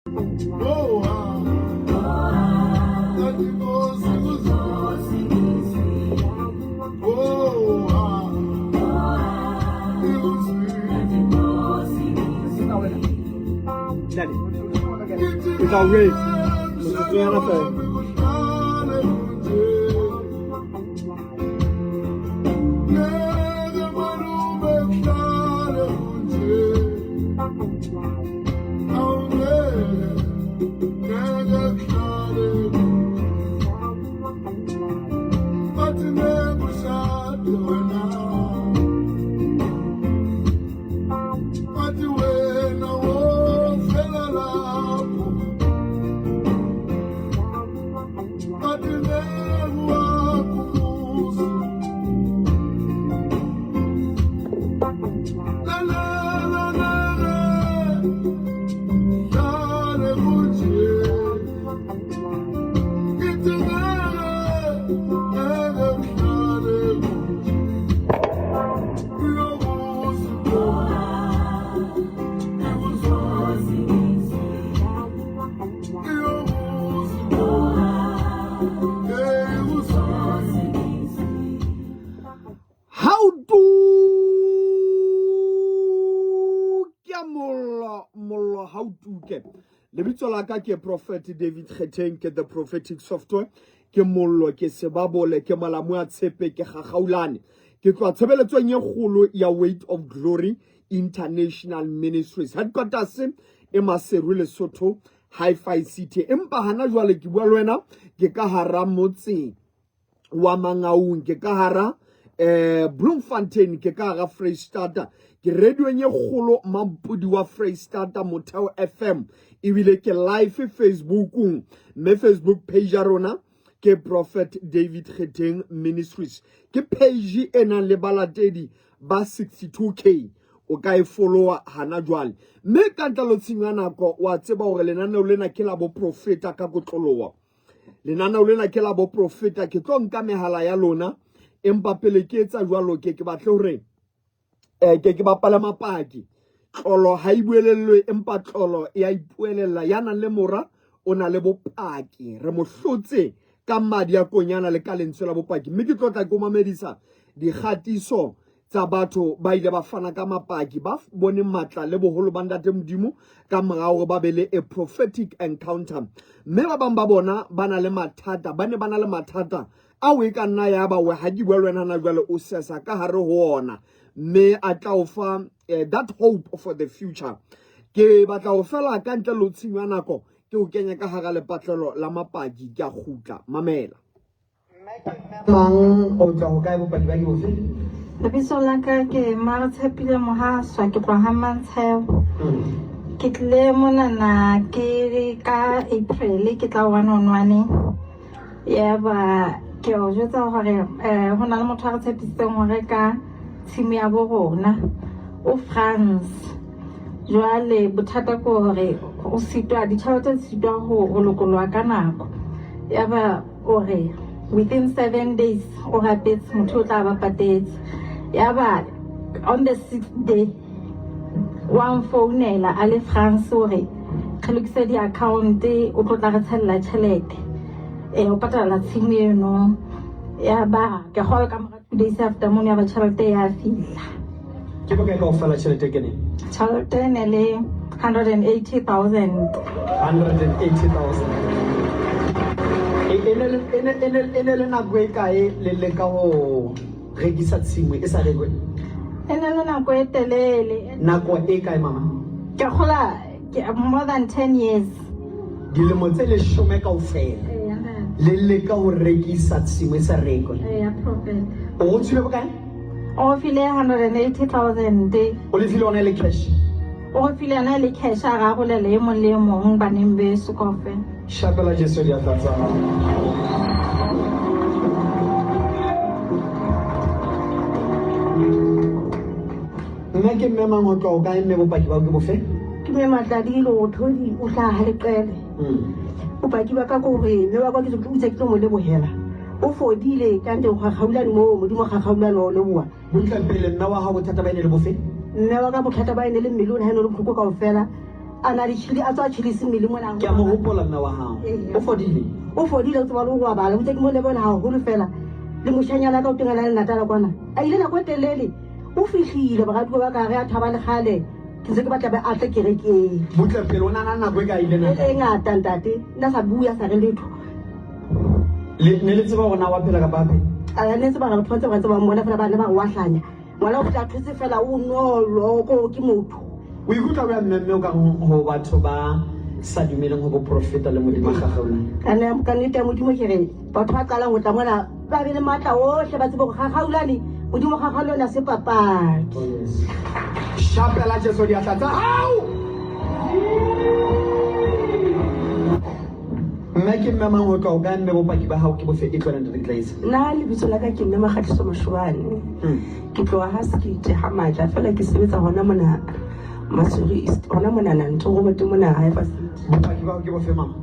It's outrageous. Mr. Jonathan. Lebitso la ka ke Prophet David Kgeteng ke the prophetic software ke mollo ke sebabole ke malamu a tshepe ke gagaulane ke tloa tshebeletsong ye kgolo ya Weight of Glory International Ministries headquarters e Maseru Lesotho Hi-Fi City empa hana jwale ke bua le wena ke ka hara motse wa Mangaung ke ka hara Bloemfontein ke ka hara Freystata ke radio nye kgolo mampudi wa Freystata Motheo FM ibile ke live Facebook me Facebook page ya rona ke Prophet David Kgeteng Ministries ke page ena le balatedi ba 62k o ka e followa hana jwale me ka ntalo tshinya nako wa tseba hore lenaneo lena ke la bo profeta ka kotlolowa lenaneo lena ke la bo profeta ke tlo nka mehala ya lona empa pele ke etsa jwalo ke batle hore ke bapala mapaki tlolo ha ibuelellwe empa tlolo ya ipuelella yana le mora ona le bopaki re mohlotse ka madi ya konyana le ka lentswe la bopaki mme ke tlotla go mamedisa digatiso tsa batho ba ile ba fana ka mapaki ba bone matla le boholo ba ntate modimo ka morao ba bele a prophetic encounter mme ba bang ba bona bana le mathata bana le mathata a we ka nna ya ba we ha di bua lwana na jwale o sesa ka hare ho ona mme a tla o fa that hope for the future ke batla o fela ka ntle lo tshinywa nako ke o kenya ka hara le patlelo la mapaki ke a gutla mamela mang o tla o ka bopaki ba ke bo fe lebitso la ka ke Maratshepile Mohaswa ke tloha Hammanshev ke tle monana ke ka April ke tla 111 ya ba ke o jwetsa hore ho na le motho a re tshepisitseng hore ka tshimi ya bo rona o France jwale bothata ko hore o sitwa ditjhelete sitwa ho lokolwa ka nako ya ba ore within 7 days o hapetse motho o tla ba patetse ya ba on the 6th day one phonela a le France ore re lokise di account o tlo tla re tshella tjhelete o patala tshimi eno ya ba ke gola ka mora 2 days after mone ya ba tjhelete ya fihla ke bokae ka ofala tjhelete ke ne tjhelete ne le 180,000 ene le nako e kae le ka ho rekisa tshimo e sa rekwe ene le nako e telele nako e kae mama ke gola ke more than 10 years dilemo tse le shome ka ofela le ka ho rekisa tshimo e sa rekwe prophet o tsile bokae o file 180,000 o le file ona le cash o file ana le cash a ga go le mong baneng be sukofe shapela Jesu di atlatsa nna ke mme mangotlo o ka mme bopaki ba ke bofe ke me matladi lo thodi o tla ha le qele bopaki ba ka ko re mme wa kwa ke tlo ke mo le bohela o fodile ka nte go gaulane mo modimo ga gaulane o le bua botla pele nna wa ha bothata ba ene le bofe mme wa ka bothata ba ene le mmilone ha ene le botlhoko ka ofela ana di chili a tswa chili se mmele mona ke a mo hopola mme wa hao o fodile o tseba le go bala o tseke mo le bona ha go fela le moshanyana ka o tengela le natala kwana a ile nako telele o fihlile bagadi ba ka re a thaba le gale ke se ke batla ba atle kerekeng butle pele o nana nako e ka ile nna e ngata ntate nna sa bua sa re letho ne le tseba gona wa phela ka bape a ne tseba ga batho ba tseba mona fela bana ba go wahlanya ngwana o tla thutse fela o nolo ko ke motho o ikutla ba mmemme o ka go batho ba sa dumeleng go profeta le modimo gagaula ka nnete modimo ke re batho ba qala go tla mona ba be le matla ohle ba tsebe go gagaulane modimo gagaulane se papadi shapela Jesu di atlatsa hao mme ke mme mang go ka o ka nne bopaki ba hao ke bofe e tlola ntate Glaze nna le bitso la ka ke mme Makgatiso Moshwane ke tloa Haskete ha maja fela ke sebetsa hona mona Masuri East hona mona Nanto go bote mona ha fa bopaki ba ke bofe mama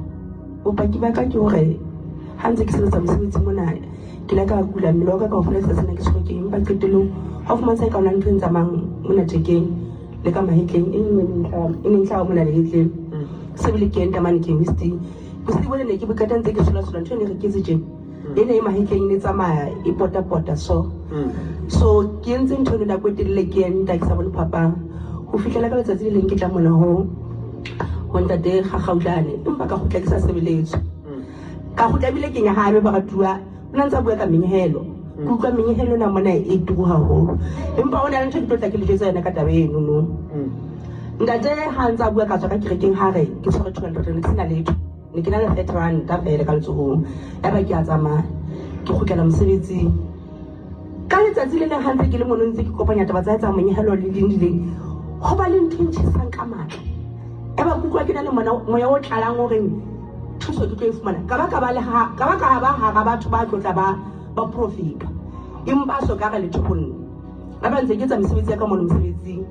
bopaki ba ka ke hore ha ntse ke sebetsa mosebetsi mona ke la ka kula mmele wa ka ka ofela sena ke tshwere ke empa qetelong ha o fumantsha ka ona ntho ntsa mang mona tekeng le ka mahetleng e neng tla mona le hetleng se bile ke enta mane chemistry go se bone ne ke bokata ntse ke sola ntho ne re ke tse ene e mahetleng ne tsamaya e pota so ke ntse ntho ne la kwetelele ke enta ke sa bone papa go fihlela ka letsatsi le leng ke tla mona ho ntate gagautlane empa ka go tla ke sa sebeletse ka go tlabile ke nyahame ba gatua nna ntse bua ka menyehelo ke utlwa menyehelo na mona e tugu haholo empa ona le ntho ke tlotla ke le jetsa yona ka tabe eno no ntate ha ntse bua ka tswa ka kerekeng ha re ke tshwere 200 ne sena letho ne ke na le 30 rand ta fela ka letsohong ya ba ke a tsamaya ke kgutlela mosebetsing ka letsatsi le leng ha ntse ke le mono ntse ke kopanya taba tsa menyehelo le dileng go ba le ntho ntšhisang ka matla e ba kutlwa ke na le moya o tlalang gore thuso ke tlo e fumana ka ba ka ba hara batho ba tlotla ba profita empa so ka ga letho gonne ba ba ntse ke tsa mosebetsi ya ka mono mosebetsing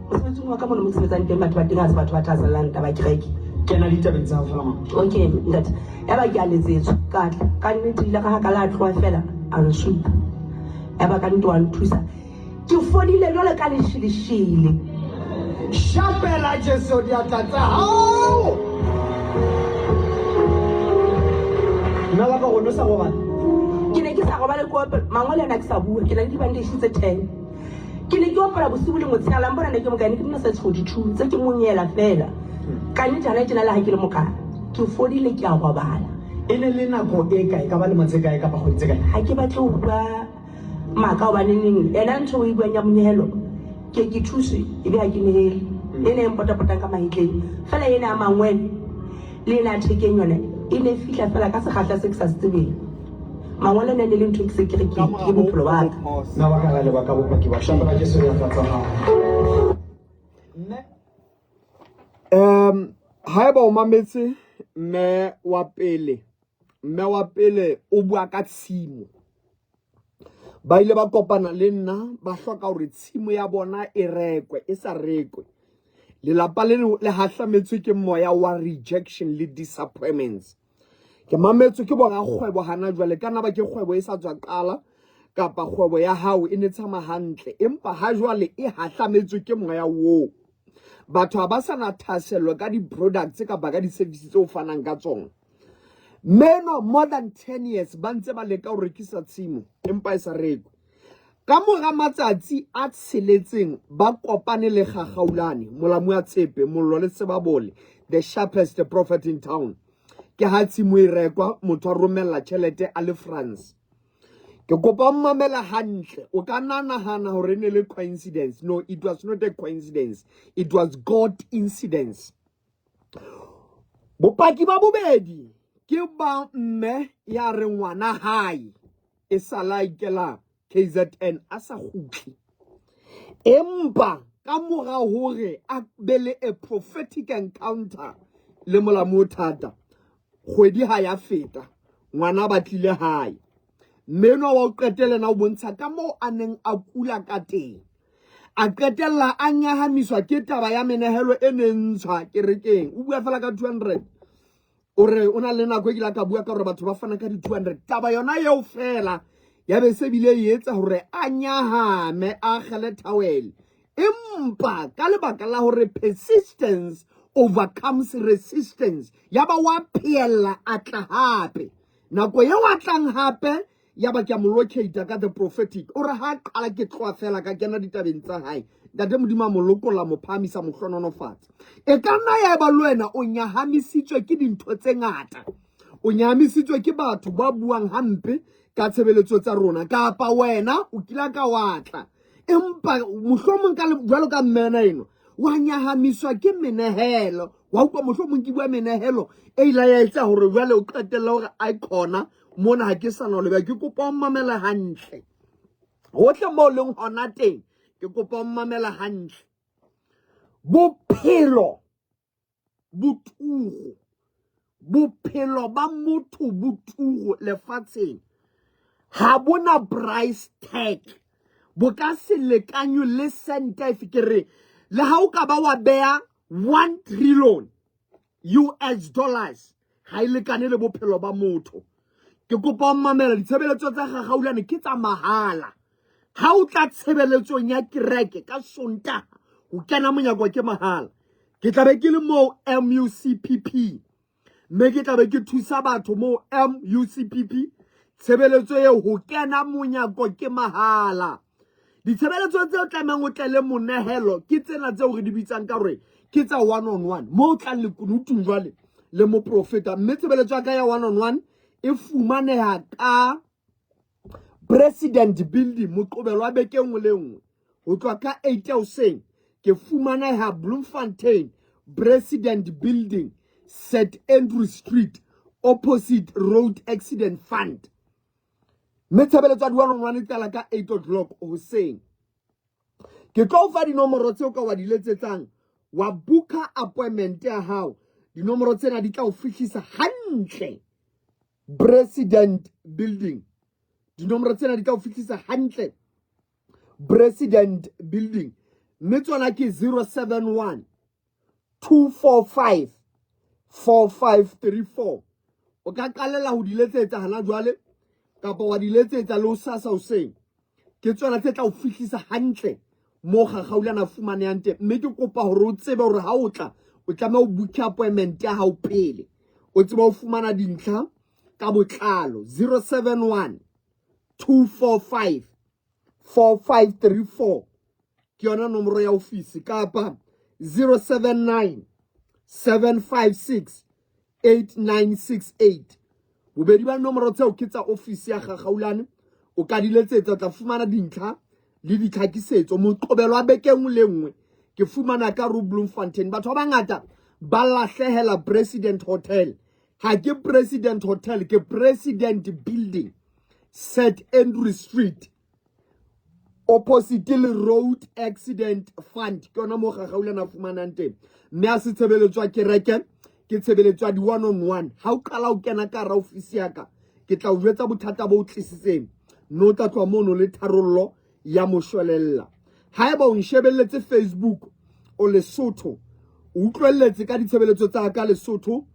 wa ka mono mosebetsang teng batho ba teng a se batho ba thaselang taba kereke ke na le tabeng tsa go fela mama okay ntate ya ba ke a letsetso ka nnete ile ka ga ka la tloa fela a nsupa ya ba ka ntwa a nthusa ke fodile jwale ka leshileshile shapela Jesu di atlatsa hao nna ba ka go no sa go bana ke ne ke sa go ba le kope mangole na ke sa bua ke na le dibandage tse 10 ke ne ke opera bosibu le motshela mbona ne ke mo ka ne ke nna sa 42 tse ke monyela fela ka ne jana ke na la ha ke le mokana ke fodile ke a go bala ene le nako e kae ka ba le matse kae ka ba go itse kae ha ke batle go bua maka o ba neng ena ntho o e buang ya monyehelo ke thuse e be ha ke nehele ene e mpotapotang ka mahetleng fela ene a mangwene le ena a thekeng yona e ne fihla fela ka sekgahla se ke sa se tsebeng mangwele ne le ntho ke se ke re ke bophelo ba ka na ba ka le ba ka bopaki ba shapela Jesu ya tlatsa hao haeba o mametse mme wa pele o bua ka tshimo ba ile ba kopana le nna ba hloka hore tshimo ya bona e rekwe e sa rekwe lelapa le hahlametswe ke moya wa rejection le disappointments ke mametswe ke bona kgwebo hana jwale kana ba ke kgwebo e sa tswa qala kapa kgwebo ya hao e ne tsama hantle empa ha jwale e hahlametswe ke moya wo batho ba sana thasello ka di products ka ba ka di services tse o fanang ka tsona meno more than 10 years ba ntse ba leka ho rekisa tshimo empa e sa rekwe ka mora matsatsi a tsheletseng ba kopane le gagaulane molamu ya tshepe mollo le sebabole the sharpest prophet in town ke ha tshimo e rekwa motho a romella tšhelete a le France ke kopa mmamela hantle o ka nanahana hore ne le coincidence no it was not a coincidence it was God incidence bopaki ba bobedi ke ba mme ya re ngwana hae e sala ikela KZN a sa gutli empa ka mora hore a bele a prophetic encounter le molamu thata kgwedi ha ya feta ngwana ba tlile hae meno wa o qetele na o bontsha ka mo aneng a kula ka teng a qetella a nyahamiswa ke taba ya menehelo e nentshwa kerekeng o bua fela ka 200 ore ona le nako e ke la ka bua ka hore batho ba fana ka di 200 taba yona eo fela ya be se bile e etsa hore a nyahame a gele towel empa ka lebaka la hore persistence overcomes resistance. Yaba wa phela atla hape. Nako ye wa tlang hape yaba ke mo locate ka the prophetic. Ora ha qala ke tloa fela ka kena ditabeng tsa hae. Ntate modimo mo lokola mo phamisa mo hlononofatsa. E ka nna ya ba lwena o nyahamisitswe ke dintho tse ngata. O nyahamisitswe ke batho ba buang hampe ka tshebeletso tsa rona kapa wena o kila ka watla. Empa mohlomong ka jwalo ka mmena eno wa nyahamiswa ke menehelo wa utlwa mohlomong ke bua menehelo e ila ya etsa hore jwale o qetella hore icona mona ha ke sana le ba ke kopa o mamela hantle hohle mo leng hona teng ke kopa o mamela hantle bophelo bophelo ba motho botugo lefatsheng ha bona price tag bo ka se lekanyo le senta fikere le ha o ka ba wa bea 1 trillion US dollars ha ile kane le bophelo ba motho ke kopa o mamela ditshebeletso tsa gagaulane ke tsa mahala ha o tla tshebeletsong ya kereke ka Sontaga o kena monyako ke mahala ke tla be ke le mo MUCPP mme ke tla be ke thusa batho mo MUCPP tshebeletso ye ho kena monyako ke mahala ditshebeletso tse o tlamang o tlele monehelo ke tsena tse o re di bitsang ka hore ke tsa one on one mo o tlang le kunutung jwale le mo profeta mme tshebeletso ka ya one on one e fumaneha ka President Building Moqobelo wa beke nngwe le nngwe ho tswa ka 8 hoseng ke fumaneha Bloemfontein President Building St Andrew Street opposite Road Accident Fund Metshebeletso ya one on one tsala ka 8 o'clock hoseng ke tlo fa dinomoro tseo ka wa di letsetsang wa booka appointment ya hao dinomoro tsena di tla o fihlisa hantle President Building dinomoro tsena di tla o fihlisa hantle President Building mme tsona ke 071 245 4534 o ka qalela ho di letsetsa hana jwale kapa wa di letsetsa le o sasa hoseng ke tsona tse tla o fihlisa hantle mo gagaulana fumanehang teng mme ke kopa hore o tsebe hore ha o tla o tlameha o book appointment ya hao pele o tsebe o fumana dintlha ka botlalo 071 245 4534 ke yona nomoro ya ofisi kapa 079 756 8968 bobedi ba nomoro tseo ke tsa ofisi ya gagaulane o ka di letsetsa o tla fumana dintlha le ditlhakisetso Moqobelo wa beke nngwe le nngwe ke fumana ka Bloemfontein batho ba bangata ba lahlehela President Hotel ha ke President Hotel ke President Building St Andrew Street opposite le Road Accident Fund ke yona mo gagaulana fumanang teng mme a se tshebeletswa kereke ke tshebeletswa di one on one ha o qala o kena ka ra ofisi ya ka ke tla o jwetsa bothata bo tlisitseng no tla tswa mono le tharollo ya moshwelella ha eba o nshebelletse Facebook o Lesotho o utlwelletse ka ditshebeletso tsa ka Lesotho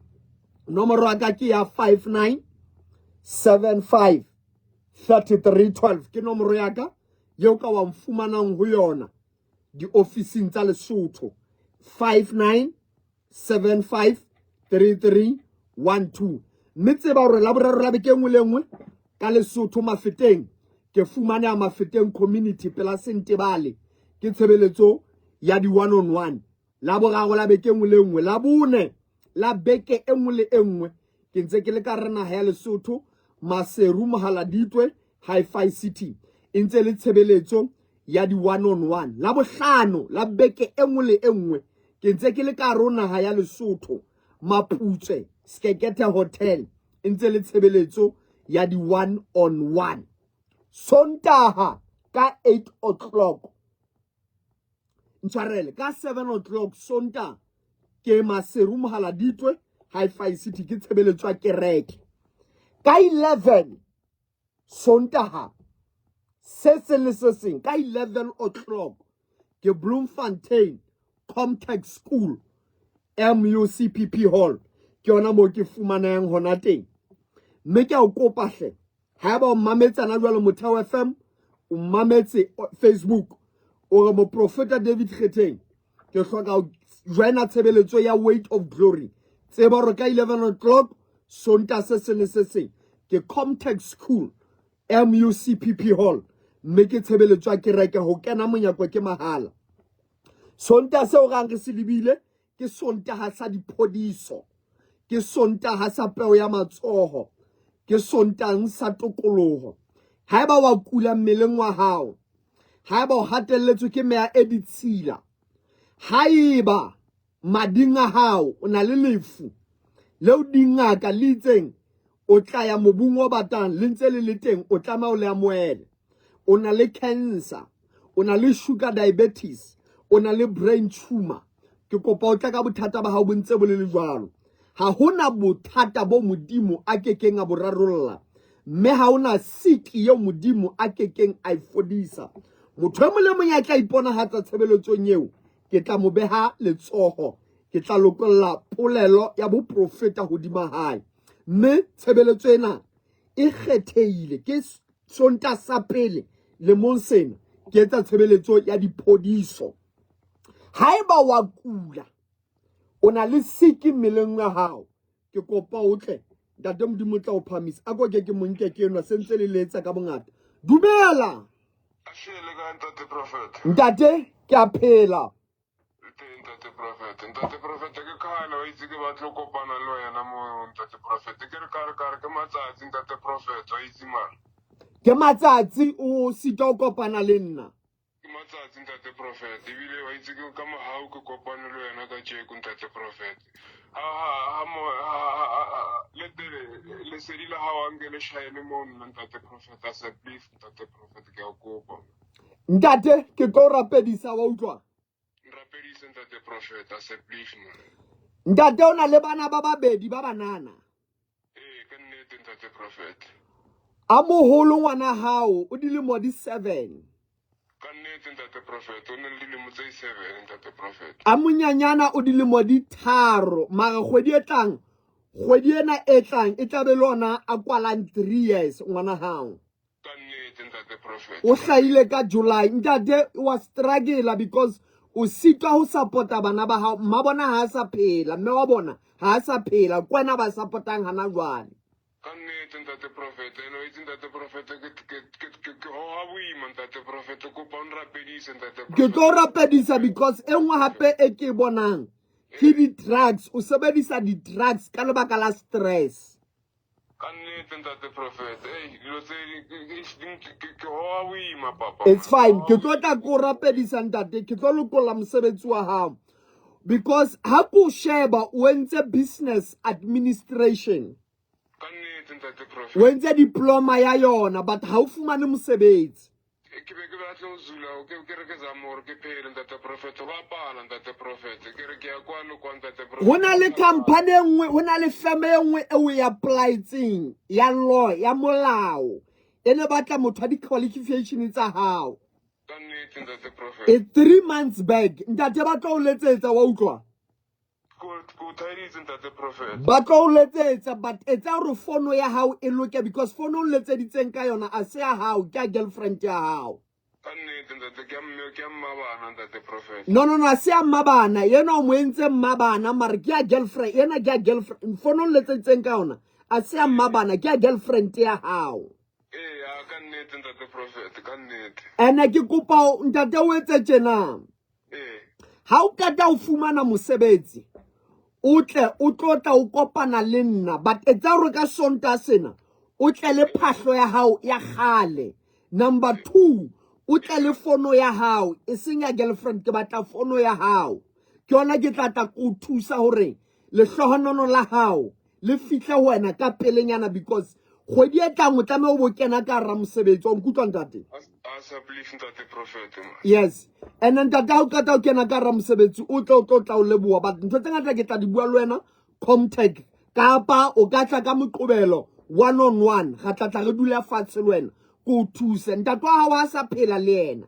nomoro ya ka ke ya 5975 3312 ke nomoro ya ka yeo ka wa mfumanang ho yona di ofising tsa Lesotho 5975 3312 mme tseba hore la boraro la beke nngwe le nngwe ka Lesotho Mafeteng ke fumane a Mafeteng community pela Sentebale ke tshebeletso ya di one on one la boraro la beke nngwe le nngwe la bone la beke enngwe le enngwe ke ntse ke le ka rena ha ya Lesotho Maseru Mohaladitwe Hi-Fi City ntse le tshebeletso ya di one on one la bohlano la beke enngwe le enngwe ke ntse ke le ka rona ha ya Lesotho Maputswe Skekete Hotel ntse le tshebeletso ya di one on one Sontaga ka 8 o'clock ntshwarele ka 7 o'clock Sontaga ke Maseru Mohaladitwe Hi-Fi City ke tshebeletso ya kereke ka 11 Sontaga se seng ka 11 o'clock ke Bloemfontein Comtech School MUCPP Hall ke yona mo ke fumanang hona teng mme ke a o kopa hle ha ba o mametsana jwalo Motheo FM o mametse Facebook o re mo Profeta David Kgeteng ke hloka joina tshebeletso ya Weight of Glory. Tseba hore ka 11 o'clock Sonta se seng le se seng ke Comtech School MUCPP Hall. Mme ke tshebeletso ya kereke ho kena monyako ke mahala. Sonta se o gang re se lebile ke Sontaha sa diphodiso. Ke Sontaha sa peo ya matsoho. Ke Sontang sa tokoloho. Haeba wa kula mmeleng wa hao, haeba o hatelletswe ke meya e ditshila, haeba mading a hao o na le lefu leo dingaka le itseng o tla ya mobung o batang le ntse le teng o tlameha o le amohele. O na le cancer, o na le sugar diabetes, o na le brain tumor, ke kopa o tla ka bothata ba hao bo ntse bo le jwalo. Ha hona bothata bo modimo a kekeng a borarolla, mme ha hona sick eo modimo a kekeng a ifodisa. Motho mo le mong ya tla iponahatsa tshebeletsong eo, ke tla mo beha letsoho, ke tla lokolla polelo ya boprofeta hodima hae. Mme tshebeletso ena e kgethehile ke Sonta sa pele lemong sena ke etsa tshebeletso ya diphodiso. Haeba wa kula, o na le sick mmeleng wa hao, ke kopa o tle ntate Modimo tla o phamisa a go ke monke ke enwa sentse le letsa ka bongata. Dumela Ashele ka ntate prophet. ntate, ke a phela. Ntate prophet ke khala wa itse ke batla go kopana le wena mo ntate prophet. Ke re ka ke matsatsi ntate prophet wa itse man. Ke matsatsi o sita o kopana le nna. Ke matsatsi ntate prophet. Ebile wa itse ke ka mohau ke kopana le wena ka tjeko ntate prophet. Le sedila ha wa ngele shayene mo ntate prophet a se please ntate prophet ke a kopa. Ntate ke tlo rapedisa wa utlwa. Rapedisa ntate prophet a se please man. Ntate o na le bana ba babedi ba banana. Ka nnete ntate prophet. A moholo ngwana hao o dilemo di 7. Ka nnete ntate prophet o ne le dilemo tse 7 ntate prophet. A monyanyana o dilemo di 3 mara kgwedi ena e tlang e tla be lona a kwalang 3 years ngwana hao. Ka nnete ntate prophet. O hlahile ka July. Ntate wa struggle because o sitwa ho supporta bana ba hao. Mma bona ha sa phela, mme wa bona ha sa phela, kwena ba supportang hana jwale. Ka nnete ntate prophet eno itse ntate prophet ke ho boima ntate prophet ko pa nrapedise ntate prophet. Ke tlo rapedisa because enngwe hape e ke bonang ke di-drugs. O sebedisa di-drugs ka lebaka la stress. Ka nnete ntate prophet dilo tse ke ho boima papa. It's fine. Ke tlo tla ko rapedisa ntate, ke tlo lokolla mosebetsi wa hao because ha ko sheba o entse business administration, Ka nnete ntate prophet. o entse diploma ya yona but ha o fumane mosebetsi. Ke be ke batla ho zula ke re ke zama hore ke phele ntate prophet ba pala ntate prophet ke re ke ya kwano kwa ntate prophet. Ho na le company enngwe, ho na le firm enngwe e o e applyetseng ya law ya molao e ne batla motho a di-qualification tsa hao. Ka nnete ntate prophet. It's 3 months back. Ntate ba tlo o letsetsa wa utlwa. Ko thaiditse ntate prophet. Ba tlo o letsetsa but etsa hore fono ya hao e loke because fono o letseditseng ka yona a se ya hao, ke ya girlfriend ya hao. Ka nnete ntate ke a mmabana ntate prophet. No, a se ya mmabana, yena o mo entse mmabana mara ke ya girlfriend, yena ke ya girlfriend. Fono o letseditseng ka yona a se ya mmabana, ke ya girlfriend ya hao. Ka nnete ntate prophet ka nnete. Ene ke kopa ntate o etse tjena. Ha o kata o fumana mosebetsi, o tle o tlotla o kopana le nna but etsa hore ka Sonta sena o tle le phahlo ya hao ya kgale. Number 2, o tle le fono ya hao e seng ya girlfriend, ke batla fono ya hao. Ke yona ke tla go thusa hore lehlohonolo la hao le fihle ho wena ka pelenyana because kgwedi e tlang o tlameha o bo kena ka hara mosebetsi wa nkutlwa ntate. Asa please ntate prophet man. Yes. And then tata o kata o kena ka hara mosebetsi o tla o leboha but ntho tse ngata ke tla di bua le wena Comtech kapa o ka tla ka moqobelo 1-on-1 ga tla re dula fatshe le wena ko thuse ntate wa hao a sa phela le yena.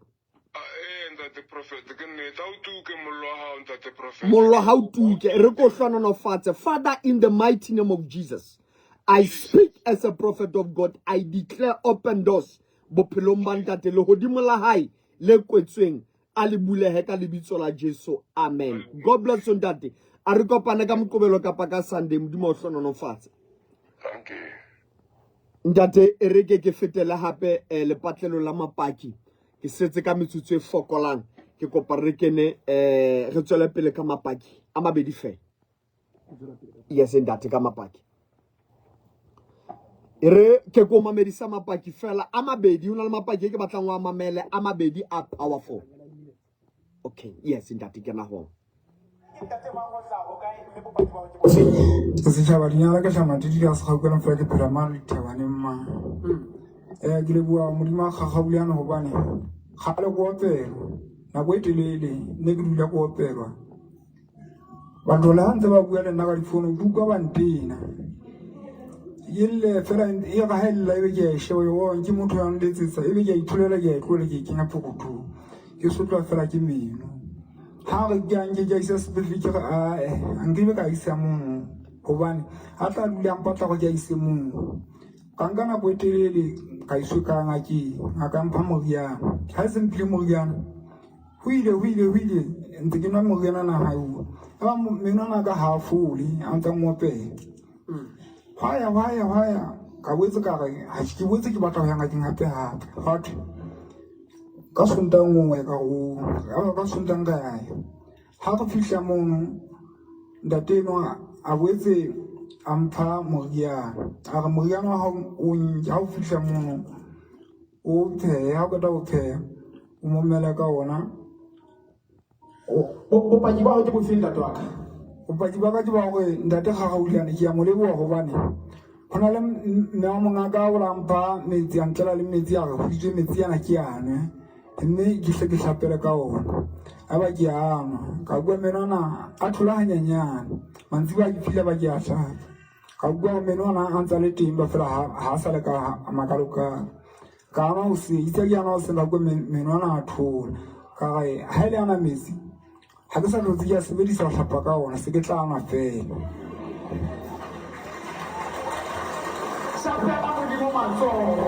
Ntate prophet ke nnete ha o tuke mollo wa hao ntate prophet. Mollo ha o tuke re ko hlononofatse. Father, in the mighty name of Jesus, I speak as a prophet of God. I declare open doors bophelong ba ntate le hodimo la hae le kwetsweng. a le bulehe ka lebitso la Jesu. Amen. God bless you ntate. A re kopane ka Moqebelo kapa ka Sunday Modimo o hlononofatse. Thank you. Ntate e re ke fetele hape lepatlelo la mapaki. Ke setse ka metsotso e fokolang. Ke kopa re kene re tswele pele ka mapaki a mabedi fe. Yes ntate ka mapaki. Ere ke ko mamedisa mapaki fela a mabedi una le mapaki ke batlang wa mamele a mabedi a powerful. Okay, yes ntate ke na ho. Setšhaba dinyala ka tlhamatidi ka segakela fela ke phela mare dithabane mma ke leboa modimo a gagabuleane gobane ga le ko opelwa nako e telele ne ke dula ko opelwa batho le ga ntse ba bua le nna ka difono duka ba ntena yelle fela e ga helela ebe ke a sheba yo ke motho ya nletsetsa ebe ke a ithulela ke a tlole ke kenya phokothong ke sotlwa fela ke meno ha re ke isa sepetlele ke nkibe ka isa mo gobane a tla dula mpatla go ke ise mo ka nka nako e telele ka iswe ka ngaka mpha moriana ha se mphile moriana ho ile ntse ke nwa moriana na hao ba menwana ka hafuli a ntse ngopela haya ka botse ka re ha ke botse ke batla ho ya ngakeng hape hot ka sonta ngwe ka go ka sonta nga ha go fihla mono ntate no a botse ampha moriana a re moriana ha o fihla mono o phe ha go ta o phe o momela ka ona o pa ba go ke bofenda twaka o pa ba ka ba go ntate ga ga utlana ke ya moleboa go bane hona le mme wa mongaka o lampa metsi a ntlela le metsi a re huditswe metsi yana ke yana mme ke hle ke hlapele ka ona a ba ke ama ka bua menwana a thola hanyanyana mantsi ba ke file ba ke a hlapa ka bua menwana a ntsa le teng ba fela ha sa le ka makaloka ka ama o se itse ke yana o se ba bua menwana a thola ka ga ha ile ana metsi ha ke sa tlotse ke a sebedisa go hlapa ka ona se ke tla ama fela Sapela modimo matsogo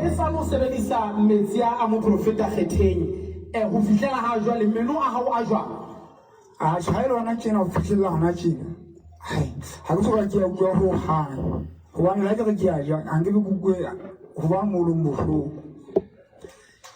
e sa mo sebedisa metsi a moprofeta Kgetheng go fihlela ha jwale meno a hao a jwang a tshwaela hona tjena go fihlela hona tjena ha ke soka ke ya bua ho hang gobane la ke re ke a ja a nke ke bukwe go ba molong bohloko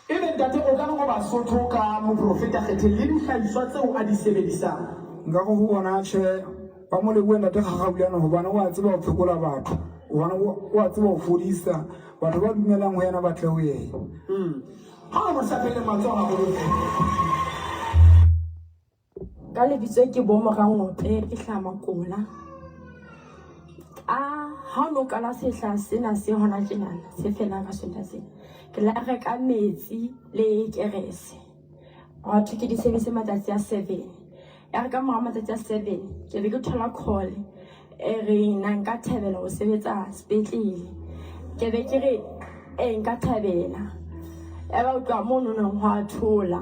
ebe ntate o ka go Basotho ka moprofeta Kgetheng le dihlahiswa tseo a di sebedisang nka go bona tjhe ba mo le bua ntate gagabuleana gobane o a tseba go phekola batho o a tseba go fodisa batho ba dumelang ho yena batle ho yena ha mo sapele matsogo a go ka lebitso ke bo Morangope ke Hlamakola ha no kala sehla sena se hona tjena se fela ka sonta se ke la reka metsi le kerese a ke di sebedise matsatsi a 7 ya re ka mora matsatsi a 7 ke be ke thola call re nka thabela go sebetsa sepetlele ke be ke re nka thabela ya ba utlwa mono no hwa thola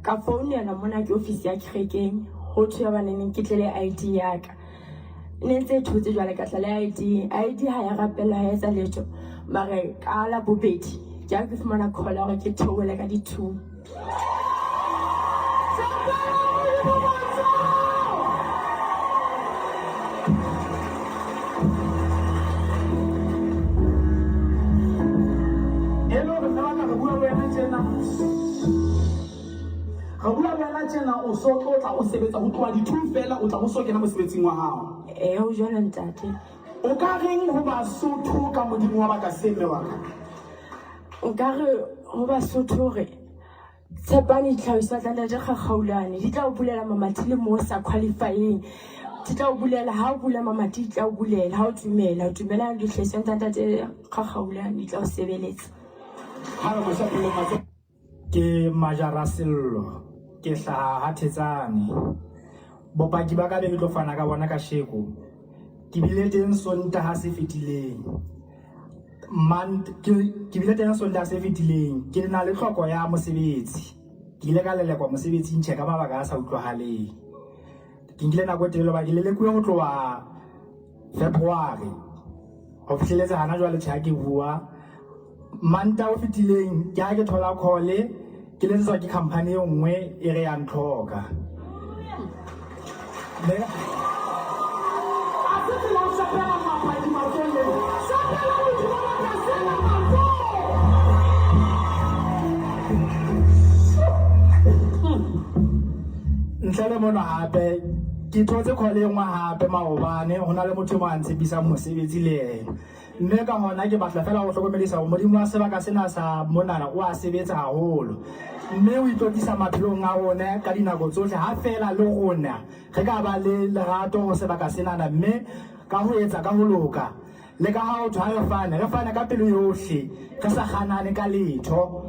ka founela mona ke office ya Krekeng ho thwe ba neng ke tlele ID ya ka ne ntse thotse jwale ka tla le ID ha ya rapela ha etsa letho mare ka la bobedi ke a ke fumana call ya ke theolela ka di 2 ga bula wena tjena o so tlotla o sebetsa ho tloa di-2 fela o tla go so kena mosebetsing wa hao o jwale ntate o ka reng ho Basotho ka modimo wa baka seme wa ka o ka re ho Basotho re tshepane dihlahiswa tsa ntate Gagaulane di tla o bulela mamati le mo sa qualifying di tla o bulela ha o bula mamati di tla o bulela ha o dumela dihlahiswa tsa ntate Gagaulane di tla o sebeletsa ha re mo sapele matsogo ke Majara Sello ke hlaha Hathetsane bopaki ba ka be ke tlo fana ka bona ka sheko ke bile teng Sontaha se fetileng ke bile teng Sontaha se fetileng ke na le tlhoko ya mosebetsi ke ile ka lelekwa mosebetsing tjhe ka mabaka a sa utlwahaleng ke nkile nako e telele ba ke lelekuwe go tloa February ho fihleletsa hana jwale tjha ke bua manta o fetileng ke ha ke thola call ke letsetswa ke company e nngwe e re ya ntlhoka ntlele mono hape ke thotse call e nngwe hape maobane ho na le motho mo a ntshebisang mosebetsi le yena mme ka hona ke batla fela go hlokomedisa go modimo wa sebaka sena sa monana o a sebetsa haholo mme o itlotisa maphelong a rona ka dinako tsohle ha fela le rona re ka ba le lerato go sebaka senana mme ka ho etsa ka ho loka le ka ha o thwa re fane ka pelo yohle re sa kganane ka letho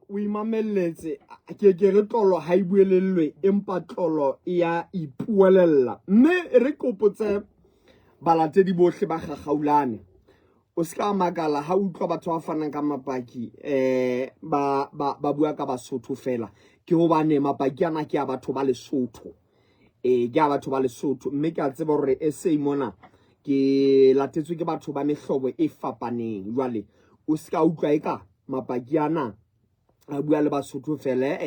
o imamelletse ke re tlolo ha e buelellwe empa tlolo ya ipuelella mme re kopotse balatedi bohle ba gagaulane o ska magala ha utlwa batho ba fanang ka mapaki ba bua ka Basotho fela ke hobane mapaki ana ke a batho ba Lesotho ke a batho ba Lesotho mme ke a tseba hore essay mona ke latetswe ke batho ba mehlobo e fapaneng jwale o ska utlwa eka mapaki ana a bua le Basotho fela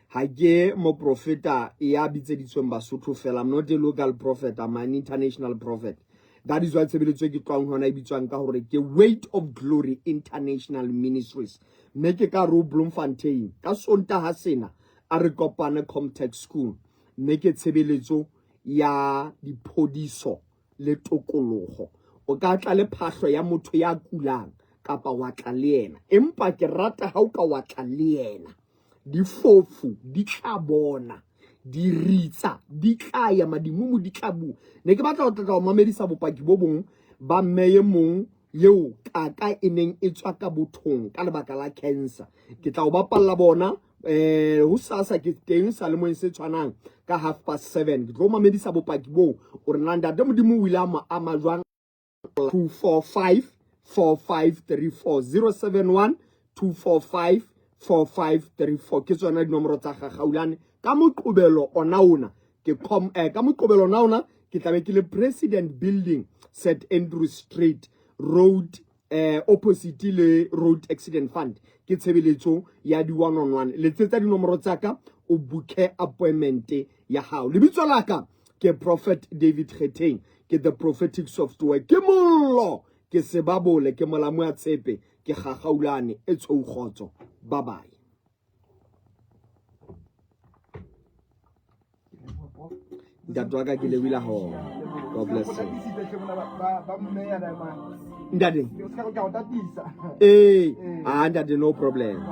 ha ke mo profeta ya bitseditsweng Basotho fela. I'm not a local prophet, I'm an international prophet. That is why tshebeletso ke tlwang hona e bitswang ka hore ke Weight of Glory International Ministries mme ke ka ro Bloemfontein ka Sontaha sena a re kopane Comtech School mme ke tshebeletso ya diphodiso le tokologo o ka tla le phahlo ya motho ya kulang kapa wa tla le yena empa ke rata ha o ka wa tla le yena difofu di tla bona di ritsa di tla ya madimumu di tla bu ne ke batla go tla go mamedisa bopaki bo bong ba mmeye mong yeo kaka eneng e tswa ka bothong ka lebaka la cancer ke tla go bapalla bona ho sasa ke teng sa le mo se tshwanang ka 7:30 ke tlo mamedisa bopaki bo o re nanda de modimo o ile a majwang 245 4534 071 245 4534 ke tsona dinomoro tsa gagaulane ka moqobelo ona ke ka moqobelo ona ke tlabe ke le President Building St Andrew Street Road opposite le Road Accident Fund ke tshebeletso ya di one on one le tsetsa dinomoro tsa ka o booke appointment ya hao lebitso la ka ke Prophet David Kgeteng ke the prophetic software ke mollo ke sebabole ke molamo ya tshepe ke gagaulane e tshou khotso bye bye. Datwaka ke le wila ho God bless you ndade ndade no problem